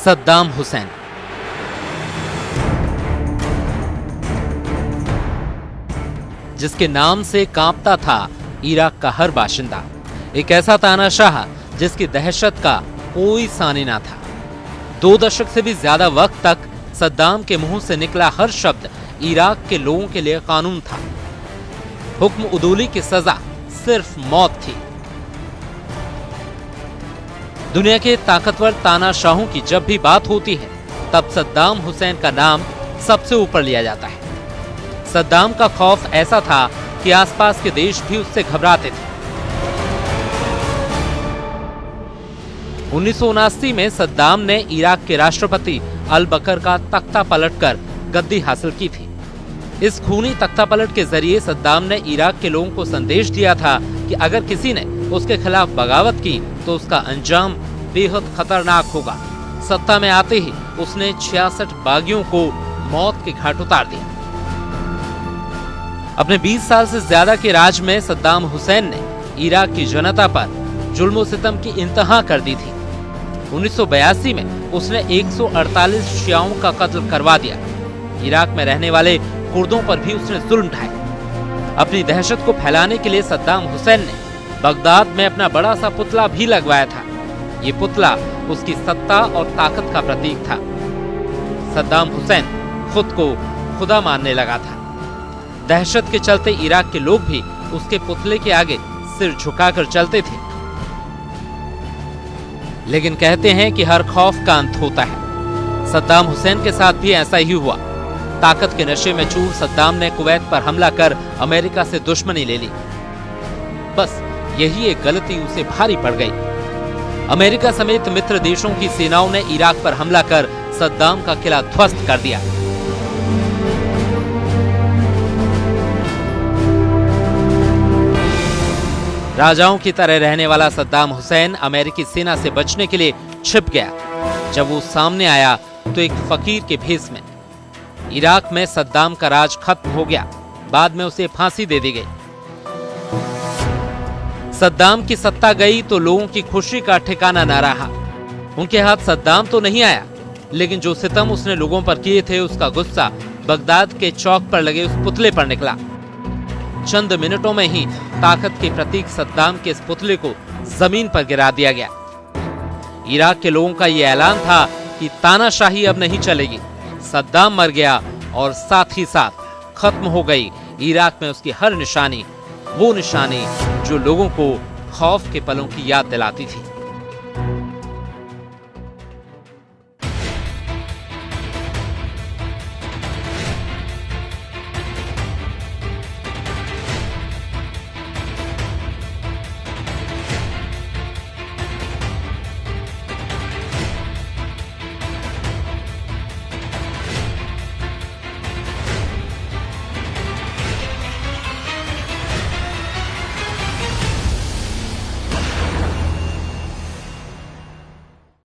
सद्दाम हुसैन। जिसके नाम से कांपता था इराक का हर बाशिंदा। एक ऐसा तानाशाह जिसकी दहशत का कोई सानी ना था। 2 दशक से भी ज्यादा वक्त तक सद्दाम के मुंह से निकला हर शब्द इराक के लोगों के लिए कानून था। हुक्म उदूली की सजा सिर्फ मौत थी। दुनिया के ताकतवर तानाशाहों की जब भी बात होती है तब सद्दाम हुसैन का नाम सबसे ऊपर लिया जाता है। सद्दाम का खौफ ऐसा था कि आसपास के देश भी उससे घबराते थे। 1979 में सद्दाम ने इराक के राष्ट्रपति अल बकर का तख्ता पलटकर गद्दी हासिल की थी। इस खूनी तख्ता पलट के जरिए सद्दाम ने इराक के लोगों को संदेश दिया था कि अगर किसी ने उसके खिलाफ बगावत की तो उसका अंजाम बेहद खतरनाक होगा। सत्ता में आते ही उसने 66 बागियों को मौत के घाट उतार दिया। अपने 20 साल से ज्यादा के राज में सद्दाम हुसैन ने इराक की जनता पर जुल्म सितम की इंतहा कर दी थी। 1982 में उसने 148 शियाओं का कत्ल करवा दिया। इराक में रहने वाले कुर्दों पर भी उसने जुल्म ढाए। अपनी दहशत को फैलाने के लिए सद्दाम हुसैन ने बगदाद में अपना बड़ा सा पुतला भी लगवाया था। ये पुतला उसकी सत्ता और ताकत का प्रतीक था। सद्दाम हुसैन खुद को खुदा मानने लगा था। दहशत के चलते इराक के लोग भी उसके पुतले के आगे सिर झुकाकर चलते थे। लेकिन कहते हैं कि हर खौफ का अंत होता है। सद्दाम हुसैन के साथ भी ऐसा ही हुआ। ताकत के नशे में चूर सद्दाम ने कुवैत पर हमला कर अमेरिका से दुश्मनी ले ली। बस यही एक गलती उसे भारी पड़ गई। अमेरिका समेत मित्र देशों की सेनाओं ने इराक पर हमला कर सद्दाम का किला ध्वस्त कर दिया। राजाओं की तरह रहने वाला सद्दाम हुसैन अमेरिकी सेना से बचने के लिए छिप गया। जब वो सामने आया तो एक फकीर के भेष में। इराक में सद्दाम का राज खत्म हो गया। बाद में उसे फांसी दे दी गई। सद्दाम की सत्ता गई तो लोगों की खुशी का ठिकाना न रहा। उनके हाथ सद्दाम तो नहीं आया, लेकिन जो सितम उसने लोगों पर किए थे उसका गुस्सा बगदाद के चौक पर लगे उस पुतले पर निकला। चंद मिनटों में ही ताकत के प्रतीक सद्दाम के इस पुतले को जमीन पर गिरा दिया गया। इराक के लोगों का यह ऐलान था कि तानाशाही अब नहीं चलेगी। सद्दाम मर गया और साथ ही साथ खत्म हो गई इराक में उसकी हर निशानी, वो निशानी जो लोगों को खौफ के पलों की याद दिलाती थी।